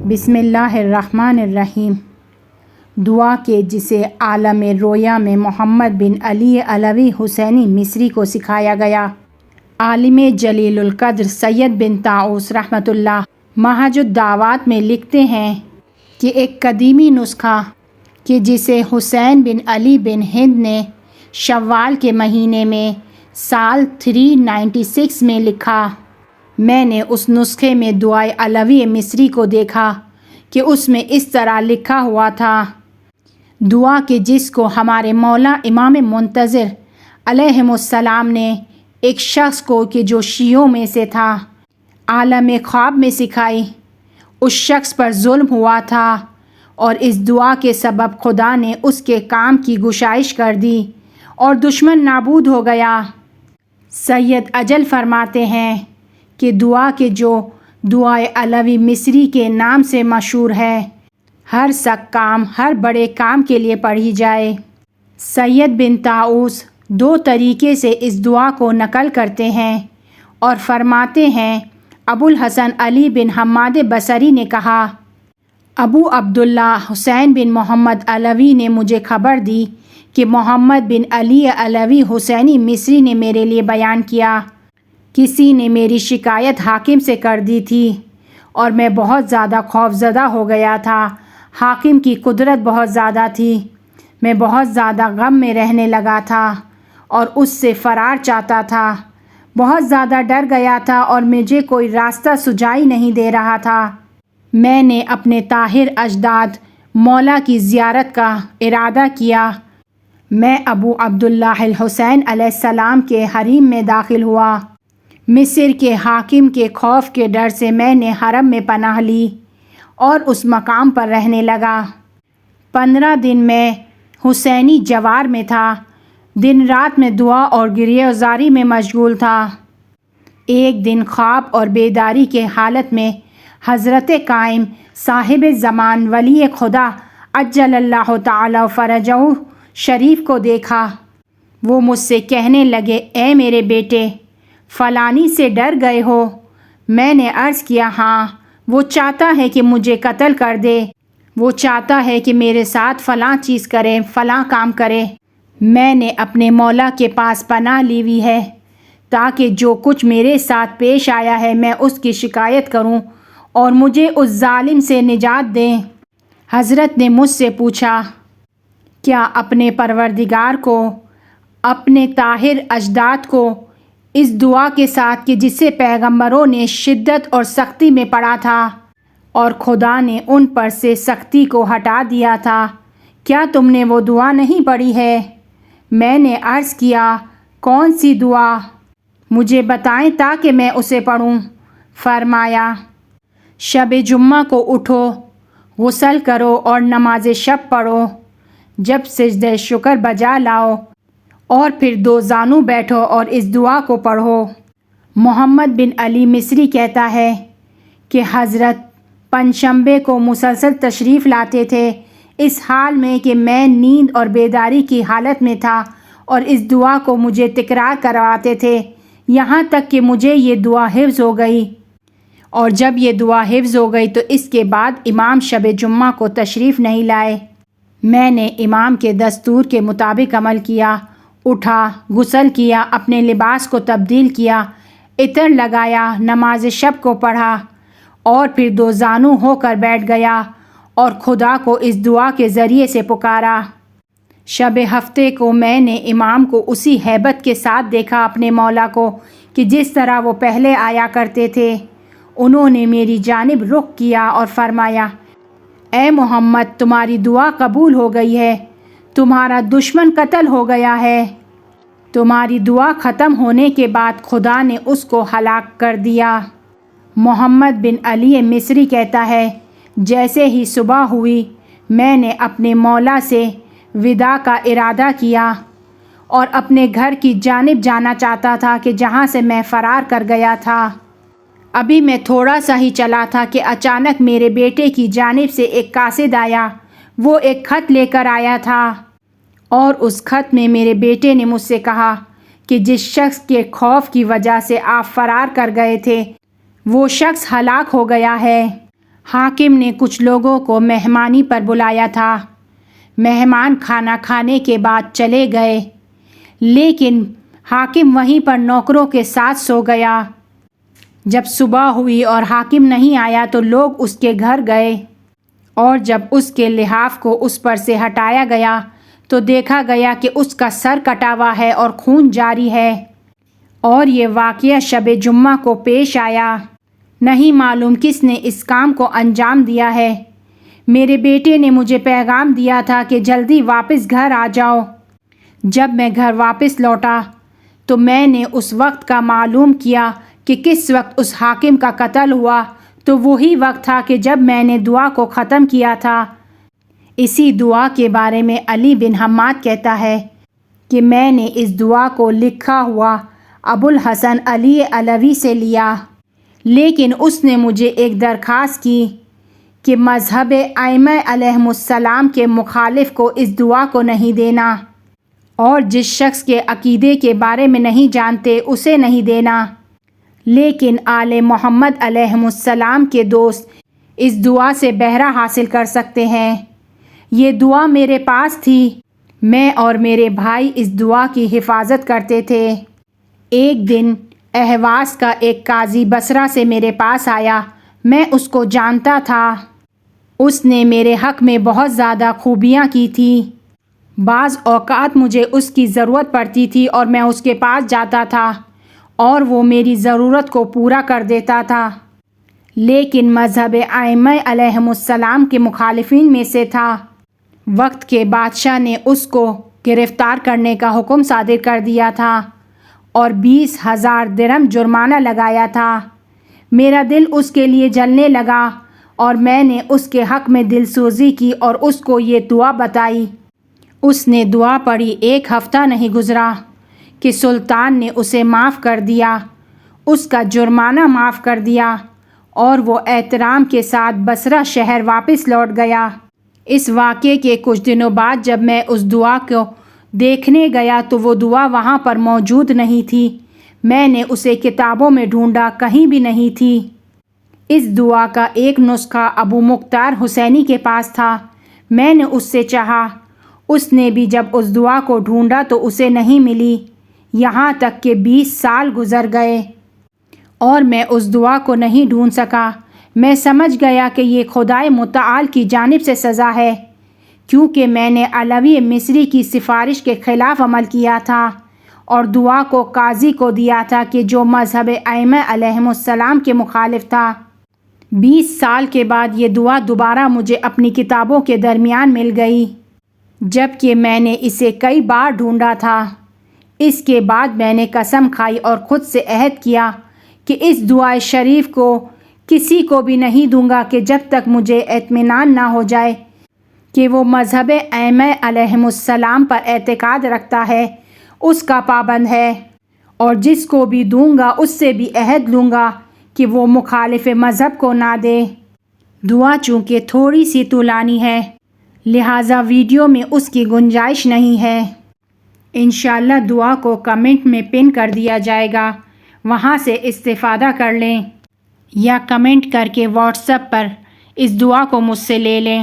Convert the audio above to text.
بسم اللہ الرحمن الرحیم۔ دعا کے جسے عالم رویا میں محمد بن علی علوی حسینی مصری کو سکھایا گیا۔ عالم جلیل القدر سید بن طاؤس رحمۃ اللہ منہج الدعوات میں لکھتے ہیں کہ ایک قدیمی نسخہ کہ جسے حسین بن علی بن ہند نے شوال کے مہینے میں سال 396 میں لکھا، میں نے اس نسخے میں دعائے علوی مصری کو دیکھا کہ اس میں اس طرح لکھا ہوا تھا: دعا کہ جس کو ہمارے مولا امام منتظر علیہم السلام نے ایک شخص کو کہ جو شیعوں میں سے تھا عالم خواب میں سکھائی۔ اس شخص پر ظلم ہوا تھا اور اس دعا کے سبب خدا نے اس کے کام کی گشائش کر دی اور دشمن نابود ہو گیا۔ سید اجل فرماتے ہیں کہ دعا کہ جو دعائے علوی مصری کے نام سے مشہور ہے، ہر سخت کام ہر بڑے کام کے لیے پڑھی جائے۔ سید بن طاؤس دو طریقے سے اس دعا کو نقل کرتے ہیں اور فرماتے ہیں، ابو الحسن علی بن حماد بصری نے کہا، ابو عبداللہ حسین بن محمد علوی نے مجھے خبر دی کہ محمد بن علی علوی حسینی مصری نے میرے لیے بیان کیا، کسی نے میری شکایت حاکم سے کر دی تھی اور میں بہت زیادہ خوفزدہ ہو گیا تھا۔ حاکم کی قدرت بہت زیادہ تھی، میں بہت زیادہ غم میں رہنے لگا تھا اور اس سے فرار چاہتا تھا، بہت زیادہ ڈر گیا تھا اور مجھے کوئی راستہ سجائی نہیں دے رہا تھا۔ میں نے اپنے طاہر اجداد مولا کی زیارت کا ارادہ کیا۔ میں ابو عبداللہ الحسین علیہ السلام کے حریم میں داخل ہوا۔ مصر کے حاکم کے خوف کے ڈر سے میں نے حرم میں پناہ لی اور اس مقام پر رہنے لگا۔ 15 دن میں حسینی جوار میں تھا، دن رات میں دعا اور گریہ وزاری میں مشغول تھا۔ ایک دن خواب اور بیداری کے حالت میں حضرت قائم صاحب زمان ولی خدا عجل اللہ تعالی فرجہ شریف کو دیکھا۔ وہ مجھ سے کہنے لگے، اے میرے بیٹے، فلانی سے ڈر گئے ہو؟ میں نے عرض کیا، ہاں، وہ چاہتا ہے کہ مجھے قتل کر دے، وہ چاہتا ہے کہ میرے ساتھ فلاں چیز کرے، فلاں کام کرے۔ میں نے اپنے مولا کے پاس پناہ لی ہوئی ہے تاکہ جو کچھ میرے ساتھ پیش آیا ہے میں اس کی شکایت کروں اور مجھے اس ظالم سے نجات دیں۔ حضرت نے مجھ سے پوچھا، کیا اپنے پروردگار کو، اپنے طاہر اجداد کو اس دعا کے ساتھ کہ جسے پیغمبروں نے شدت اور سختی میں پڑھا تھا اور خدا نے ان پر سے سختی کو ہٹا دیا تھا، کیا تم نے وہ دعا نہیں پڑھی ہے؟ میں نے عرض کیا، کون سی دعا؟ مجھے بتائیں تاکہ میں اسے پڑھوں۔ فرمایا، شب جمعہ کو اٹھو، غسل کرو اور نماز شب پڑھو، جب سجدہ شکر بجا لاؤ اور پھر 2 زانو بیٹھو اور اس دعا کو پڑھو۔ محمد بن علی مصری کہتا ہے کہ حضرت پنجشنبے کو مسلسل تشریف لاتے تھے، اس حال میں کہ میں نیند اور بیداری کی حالت میں تھا اور اس دعا کو مجھے تکرار کرواتے تھے، یہاں تک کہ مجھے یہ دعا حفظ ہو گئی۔ اور جب یہ دعا حفظ ہو گئی تو اس کے بعد امام شب جمعہ کو تشریف نہیں لائے۔ میں نے امام کے دستور کے مطابق عمل کیا، اٹھا، غسل کیا، اپنے لباس کو تبدیل کیا، عطر لگایا، نماز شب کو پڑھا اور پھر 2 زانو ہو کر بیٹھ گیا اور خدا کو اس دعا کے ذریعے سے پکارا۔ شب ہفتے کو میں نے امام کو اسی ہیبت کے ساتھ دیکھا اپنے مولا کو کہ جس طرح وہ پہلے آیا کرتے تھے۔ انہوں نے میری جانب رخ کیا اور فرمایا، اے محمد، تمہاری دعا قبول ہو گئی ہے، تمہارا دشمن قتل ہو گیا ہے۔ تمہاری دعا ختم ہونے کے بعد خدا نے اس کو ہلاک کر دیا۔ محمد بن علی مصری کہتا ہے، جیسے ہی صبح ہوئی میں نے اپنے مولا سے وداع کا ارادہ کیا اور اپنے گھر کی جانب جانا چاہتا تھا کہ جہاں سے میں فرار کر گیا تھا۔ ابھی میں تھوڑا سا ہی چلا تھا کہ اچانک میرے بیٹے کی جانب سے ایک قاصد آیا۔ وہ ایک خط لے کر آیا تھا اور اس خط میں میرے بیٹے نے مجھ سے کہا کہ جس شخص کے خوف کی وجہ سے آپ فرار کر گئے تھے وہ شخص ہلاک ہو گیا ہے۔ حاکم نے کچھ لوگوں کو مہمانی پر بلایا تھا۔ مہمان کھانا کھانے کے بعد چلے گئے، لیکن حاکم وہیں پر نوکروں کے ساتھ سو گیا۔ جب صبح ہوئی اور حاکم نہیں آیا تو لوگ اس کے گھر گئے، اور جب اس کے لحاف کو اس پر سے ہٹایا گیا تو دیکھا گیا کہ اس کا سر کٹا ہوا ہے اور خون جاری ہے، اور یہ واقعہ شب جمعہ کو پیش آیا۔ نہیں معلوم کس نے اس کام کو انجام دیا ہے۔ میرے بیٹے نے مجھے پیغام دیا تھا کہ جلدی واپس گھر آ جاؤ۔ جب میں گھر واپس لوٹا تو میں نے اس وقت کا معلوم کیا کہ کس وقت اس حاکم کا قتل ہوا، تو وہی وقت تھا کہ جب میں نے دعا کو ختم کیا تھا۔ اسی دعا کے بارے میں علی بن حماد کہتا ہے کہ میں نے اس دعا کو لکھا ہوا ابو الحسن علی علوی سے لیا، لیکن اس نے مجھے ایک درخواست کی کہ مذہب ائمہ علیہم السلام کے مخالف کو اس دعا کو نہیں دینا، اور جس شخص کے عقیدے کے بارے میں نہیں جانتے اسے نہیں دینا، لیکن آل محمد علیہم السلام کے دوست اس دعا سے بہرہ حاصل کر سکتے ہیں۔ یہ دعا میرے پاس تھی، میں اور میرے بھائی اس دعا کی حفاظت کرتے تھے۔ ایک دن اہواز کا ایک قاضی بصرہ سے میرے پاس آیا، میں اس کو جانتا تھا۔ اس نے میرے حق میں بہت زیادہ خوبیاں کی تھی۔ بعض اوقات مجھے اس کی ضرورت پڑتی تھی اور میں اس کے پاس جاتا تھا اور وہ میری ضرورت کو پورا کر دیتا تھا، لیکن مذہب ائمہ علیہم السلام کے مخالفین میں سے تھا۔ وقت کے بادشاہ نے اس کو گرفتار کرنے کا حکم صادر کر دیا تھا اور 20,000 درہم جرمانہ لگایا تھا۔ میرا دل اس کے لیے جلنے لگا اور میں نے اس کے حق میں دلسوزی کی اور اس کو یہ دعا بتائی۔ اس نے دعا پڑھی، 1 ہفتہ نہیں گزرا کہ سلطان نے اسے معاف کر دیا، اس کا جرمانہ معاف کر دیا، اور وہ احترام کے ساتھ بصرہ شہر واپس لوٹ گیا۔ اس واقعے کے کچھ دنوں بعد جب میں اس دعا کو دیکھنے گیا تو وہ دعا وہاں پر موجود نہیں تھی۔ میں نے اسے کتابوں میں ڈھونڈا، کہیں بھی نہیں تھی۔ اس دعا کا ایک نسخہ ابو مختار حسینی کے پاس تھا۔ میں نے اس سے چاہا، اس نے بھی جب اس دعا کو ڈھونڈا تو اسے نہیں ملی، یہاں تک کہ 20 سال گزر گئے اور میں اس دعا کو نہیں ڈھونڈ سکا۔ میں سمجھ گیا کہ یہ خدائے متعال کی جانب سے سزا ہے، کیونکہ میں نے علوی مصری کی سفارش کے خلاف عمل کیا تھا اور دعا کو قاضی کو دیا تھا کہ جو مذہب ائمہ علیہم السلام کے مخالف تھا۔ 20 سال کے بعد یہ دعا دوبارہ مجھے اپنی کتابوں کے درمیان مل گئی، جبکہ میں نے اسے کئی بار ڈھونڈا تھا۔ اس کے بعد میں نے قسم کھائی اور خود سے عہد کیا کہ اس دعائے شریف کو کسی کو بھی نہیں دوں گا کہ جب تک مجھے اطمینان نہ ہو جائے کہ وہ مذہب ائمہ علیہم السلام پر اعتقاد رکھتا ہے، اس کا پابند ہے، اور جس کو بھی دوں گا اس سے بھی عہد لوں گا کہ وہ مخالف مذہب کو نہ دے۔ دعا چونکہ تھوڑی سی طولانی ہے، لہٰذا ویڈیو میں اس کی گنجائش نہیں ہے۔ انشاءاللہ دعا کو کمنٹ میں پن کر دیا جائے گا، وہاں سے استفادہ کر لیں، یا کمنٹ کر کے واٹس ایپ پر اس دعا کو مجھ سے لے لیں۔